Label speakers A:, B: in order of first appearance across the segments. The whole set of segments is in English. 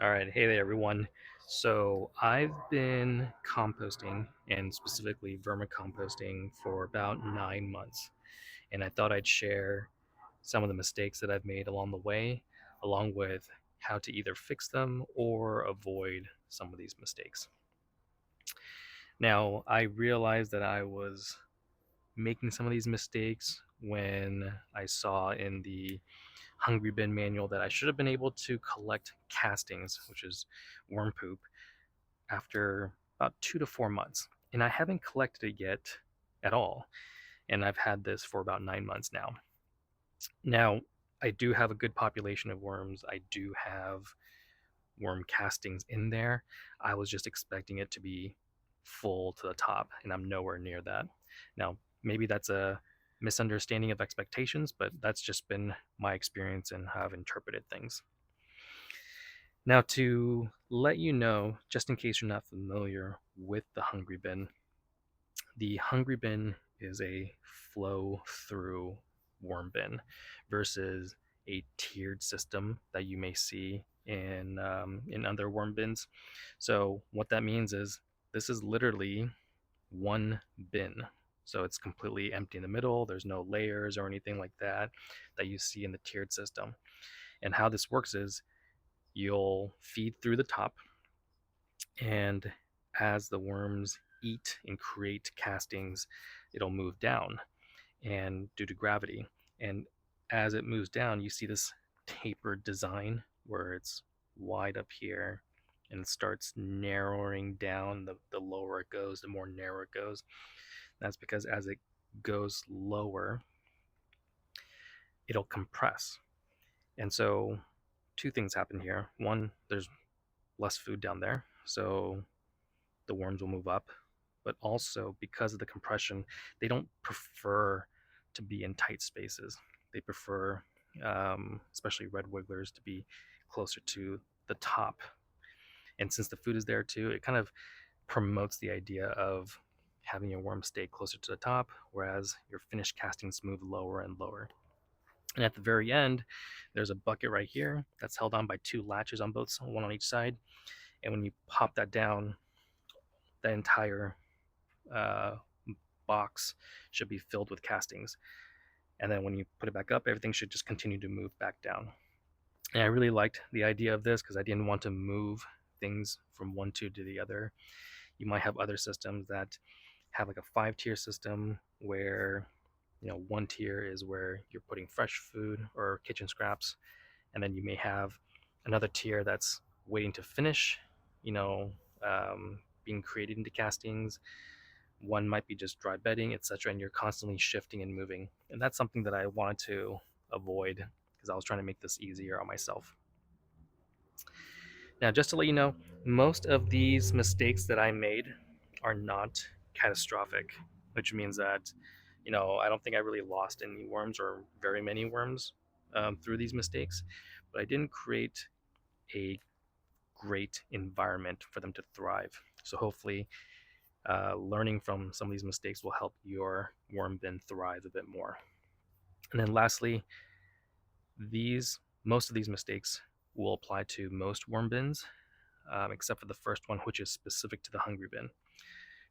A: All right, hey there, everyone. So I've been composting and specifically vermicomposting for about 9 months, and I thought I'd share some of the mistakes that I've made along the way, along with how to either fix them or avoid some of these mistakes. Now, I realized that I was making some of these mistakes when I saw in the Hungry Bin manual that I should have been able to collect castings, which is worm poop, after about 2 to 4 months. And I haven't collected it yet at all. And I've had this for about 9 months now. Now, I do have a good population of worms. I do have worm castings in there. I was just expecting it to be full to the top, and I'm nowhere near that. Now, maybe that's a misunderstanding of expectations, but that's just been my experience and how I've interpreted things. Now, to let you know, just in case you're not familiar with the Hungry Bin is a flow through worm bin versus a tiered system that you may see in other worm bins. So what that means is this is literally one bin. So it's completely empty in the middle. There's no layers or anything like that that you see in the tiered system. And how this works is you'll feed through the top, and as the worms eat and create castings, it'll move down and due to gravity. And as it moves down, you see this tapered design where it's wide up here and it starts narrowing down. The lower it goes, the more narrow it goes. That's because as it goes lower, it'll compress. And so two things happen here. One, there's less food down there, so the worms will move up. But also, because of the compression, they don't prefer to be in tight spaces. They prefer, especially red wigglers, to be closer to the top. And since the food is there too, it kind of promotes the idea of having your worm stay closer to the top, whereas your finished castings move lower and lower. And at the very end, there's a bucket right here that's held on by two latches on both, one on each side. And when you pop that down, the entire uh, box should be filled with castings. And then when you put it back up, everything should just continue to move back down. And I really liked the idea of this because I didn't want to move things from one tube to the other. You might have other systems that have like a 5 tier system where one tier is where you're putting fresh food or kitchen scraps, and then you may have another tier that's waiting to finish, you know, being created into castings. One might be just dry bedding, etc., and you're constantly shifting and moving. And that's something that I wanted to avoid because I was trying to make this easier on myself. Now, just to let you know, most of these mistakes that I made are not catastrophic, which means that, I don't think I really lost any worms or very many worms through these mistakes, but I didn't create a great environment for them to thrive. So hopefully, learning from some of these mistakes will help your worm bin thrive a bit more. And then lastly, most of these mistakes will apply to most worm bins, except for the first one, which is specific to the hungry bin.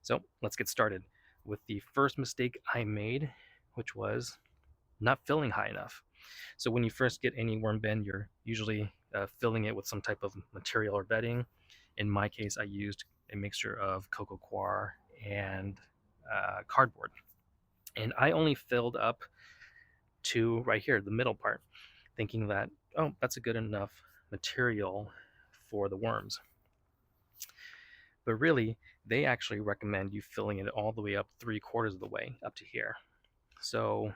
A: So let's get started with the first mistake I made, which was not filling high enough. So when you first get any worm bin, you're usually filling it with some type of material or bedding. In my case, I used a mixture of coco coir and cardboard. And I only filled up to right here, the middle part, thinking that, oh, that's a good enough material for the worms. But really, they actually recommend you filling it all the way up 3/4 of the way up to here. So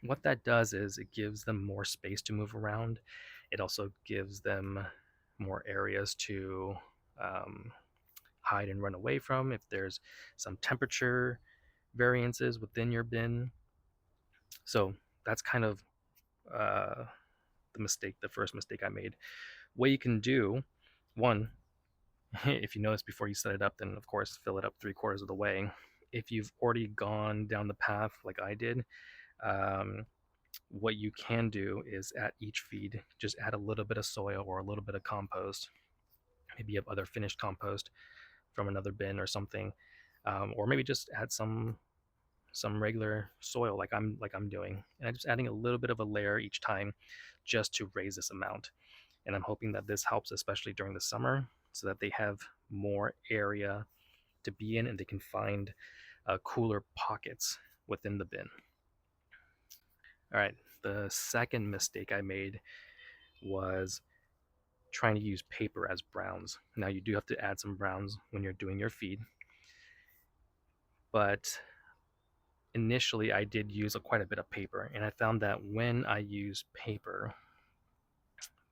A: what that does is it gives them more space to move around. It also gives them more areas to hide and run away from if there's some temperature variances within your bin. So that's kind of uh, the first mistake I made. What you can do, one, if you notice before you set it up, then of course fill it up 3/4 of the way. If you've already gone down the path like I did, um, What you can do is at each feed, just add a little bit of soil or a little bit of compost. Maybe you have other finished compost from another bin or something, or maybe just add some regular soil like I'm doing, and I'm just adding a little bit of a layer each time just to raise this amount. And I'm hoping that this helps, especially during the summer, so that they have more area to be in and they can find cooler pockets within the bin. All right, the second mistake I made was trying to use paper as browns. Now, you do have to add some browns when you're doing your feed, but initially I did use quite a bit of paper, and I found that when I use paper,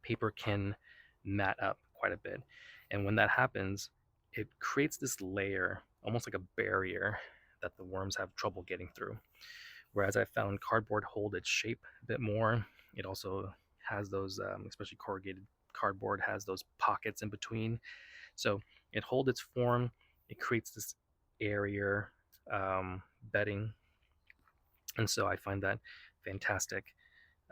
A: paper can mat up quite a bit. And when that happens, it creates this layer, almost like a barrier, that the worms have trouble getting through. Whereas I found cardboard hold its shape a bit more. It also has those, especially corrugated cardboard, has those pockets in between. So it holds its form. It creates this area bedding, and so I find that fantastic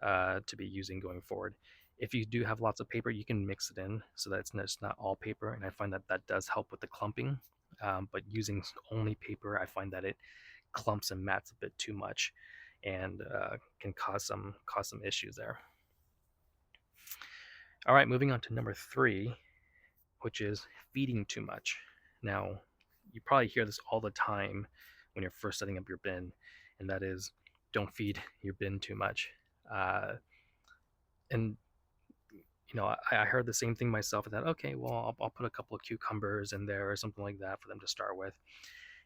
A: to be using going forward. If you do have lots of paper, you can mix it in so that it's not all paper, and I find that that does help with the clumping. But using only paper, I find that it clumps and mats a bit too much, and can cause some issues there. All right, moving on to number 3, which is feeding too much. Now, you probably hear this all the time when you're first setting up your bin, and that is, don't feed your bin too much. And I heard the same thing myself. And that, okay, well, I'll put a couple of cucumbers in there or something like that for them to start with,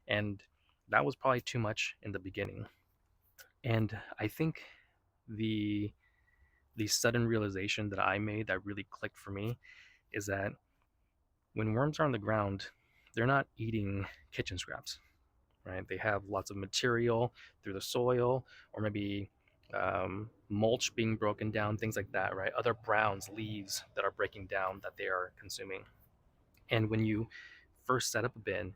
A: and that was probably too much in the beginning. And I think the the sudden realization that I made that really clicked for me is that when worms are on the ground, they're not eating kitchen scraps, right? They have lots of material through the soil, or maybe mulch being broken down, things like that, right? Other browns, leaves that are breaking down that they are consuming. And when you first set up a bin,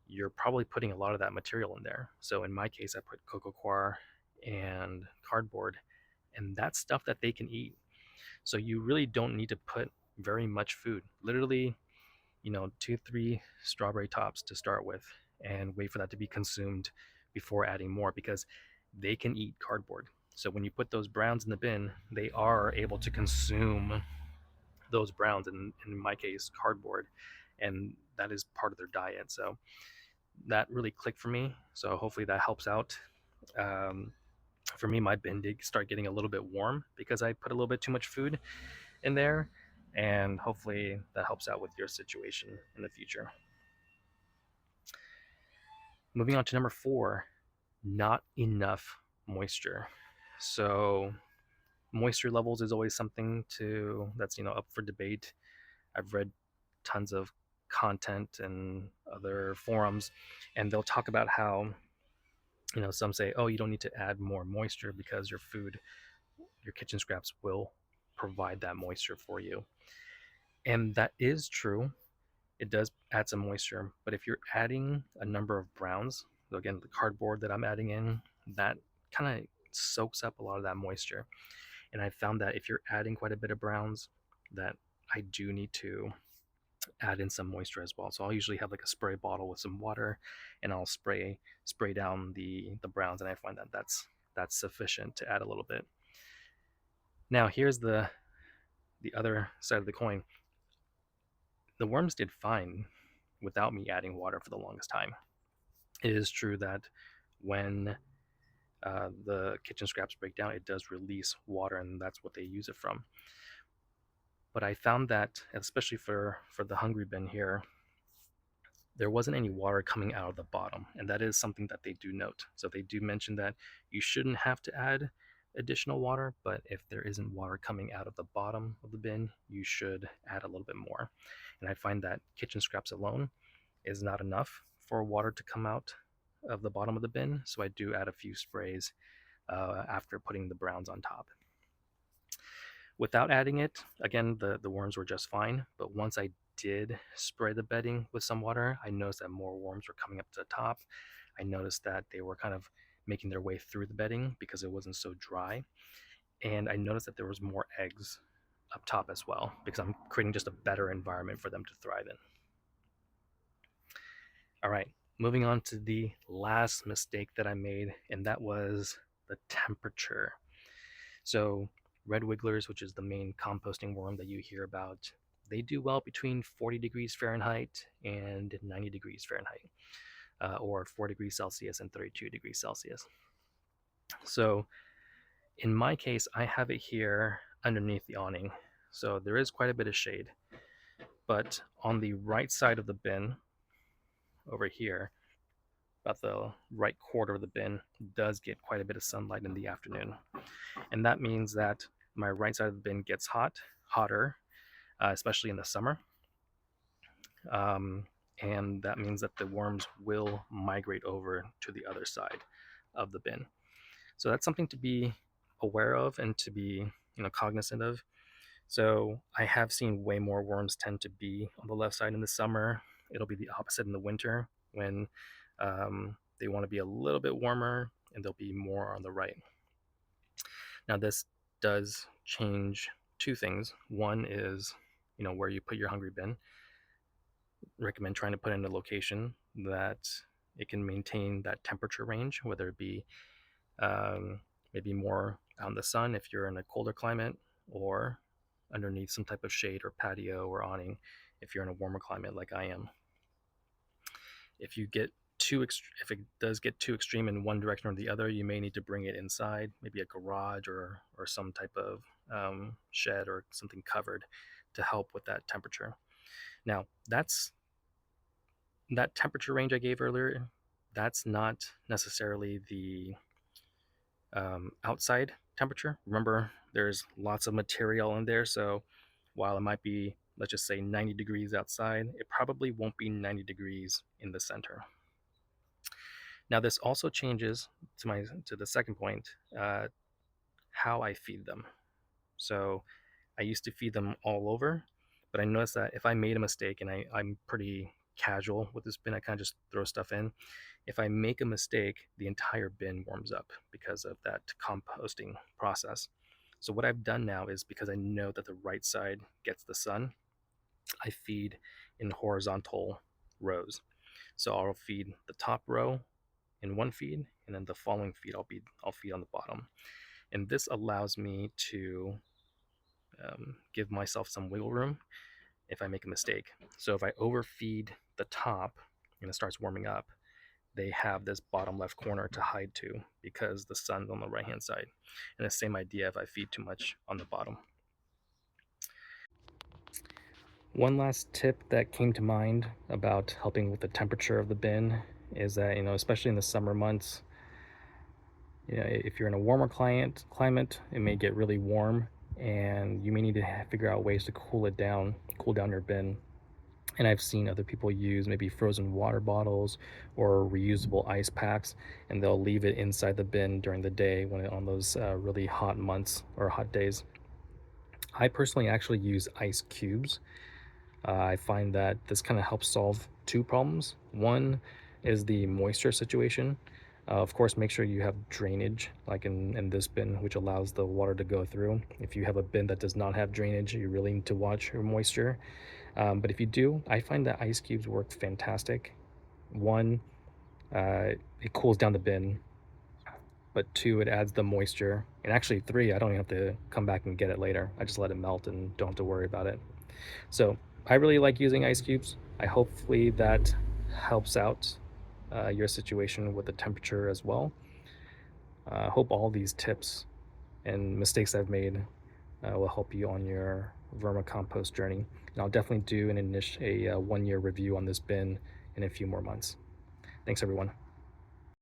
A: you're probably putting a lot of that material in there. So in my case, I put coco coir and cardboard, and that's stuff that they can eat. So you really don't need to put very much food. Literally, 2, 3 strawberry tops to start with, and wait for that to be consumed before adding more, because they can eat cardboard. So when you put those browns in the bin, they are able to consume those browns, in my case, cardboard, and that is part of their diet. So that really clicked for me. So hopefully that helps out. Um, for me, my bin did start getting a little bit warm because I put a little bit too much food in there, and hopefully that helps out with your situation in the future. Moving on to number 4, not enough moisture. So moisture levels is always something that's up for debate. I've read tons of content and other forums, and they'll talk about how some say, oh, you don't need to add more moisture because your kitchen scraps will provide that moisture for you. And that is true. It does add some moisture, but if you're adding a number of browns, so again, the cardboard that I'm adding in, that kind of soaks up a lot of that moisture. And I found that if you're adding quite a bit of browns, that I do need to add in some moisture as well. So I'll usually have like a spray bottle with some water, and I'll spray down the browns, and I find that that's sufficient to add a little bit. Now here's the other side of the coin. The worms did fine without me adding water for the longest time. It is true that when the kitchen scraps break down, it does release water, and that's what they use it from. But I found that, especially for the hungry bin here, there wasn't any water coming out of the bottom, and that is something that they do note. So they do mention that you shouldn't have to add additional water, but if there isn't water coming out of the bottom of the bin, you should add a little bit more. And I find that kitchen scraps alone is not enough for water to come out of the bottom of the bin, so I do add a few sprays after putting the browns on top. Without adding it, again, the worms were just fine, but once I did spray the bedding with some water, I noticed that more worms were coming up to the top. I noticed that they were kind of making their way through the bedding because it wasn't so dry. And I noticed that there was more eggs up top as well because I'm creating just a better environment for them to thrive in. All right, moving on to the last mistake that I made, and that was the temperature. So red wigglers, which is the main composting worm that you hear about, they do well between 40 degrees Fahrenheit and 90 degrees Fahrenheit, or 4 degrees Celsius and 32 degrees Celsius. So in my case, I have it here underneath the awning. So there is quite a bit of shade. But on the right side of the bin, over here, about the right quarter of the bin, does get quite a bit of sunlight in the afternoon. And that means that my right side of the bin gets hotter, especially in the summer. And that means that the worms will migrate over to the other side of the bin. So that's something to be aware of and to be cognizant of. So I have seen way more worms tend to be on the left side in the summer. It'll be the opposite in the winter when they want to be a little bit warmer, and they'll be more on the right. Now this does change two things. One is, where you put your hungry bin. Recommend trying to put in a location that it can maintain that temperature range, whether it be maybe more out in the sun if you're in a colder climate, or underneath some type of shade or patio or awning if you're in a warmer climate like I am. If it does get too extreme in one direction or the other, you may need to bring it inside, maybe a garage or some type of shed or something covered to help with that temperature. Now, that temperature range I gave earlier, that's not necessarily the outside temperature. Remember, there's lots of material in there, so while it might be, let's just say 90 degrees outside, it probably won't be 90 degrees in the center. Now this also changes to the second point, how I feed them. So I used to feed them all over, but I noticed that if I made a mistake, and I'm pretty casual with this bin, I kind of just throw stuff in. If I make a mistake, the entire bin warms up because of that composting process. So what I've done now is, because I know that the right side gets the sun, I feed in horizontal rows. So I'll feed the top row in one feed, and then the following feed I'll feed on the bottom. And this allows me to give myself some wiggle room if I make a mistake. So if I overfeed the top and it starts warming up, they have this bottom left corner to hide to because the sun's on the right hand side. And the same idea if I feed too much on the bottom. One last tip that came to mind about helping with the temperature of the bin is that, especially in the summer months, if you're in a warmer climate, it may get really warm, and you may need to figure out ways to cool down your bin. And I've seen other people use maybe frozen water bottles or reusable ice packs, and they'll leave it inside the bin during the day on those really hot months or hot days. I personally actually use ice cubes. I find that this kind of helps solve two problems. One is the moisture situation. Of course, make sure you have drainage, like in this bin, which allows the water to go through. If you have a bin that does not have drainage, you really need to watch your moisture. But if you do, I find that ice cubes work fantastic. One, it cools down the bin, but two, it adds the moisture. And actually, three, I don't even have to come back and get it later. I just let it melt and don't have to worry about it. So I really like using ice cubes. Hopefully that helps out your situation with the temperature as well. I hope all these tips and mistakes I've made will help you on your vermicompost journey. And I'll definitely do a 1-year review on this bin in a few more months. Thanks, everyone.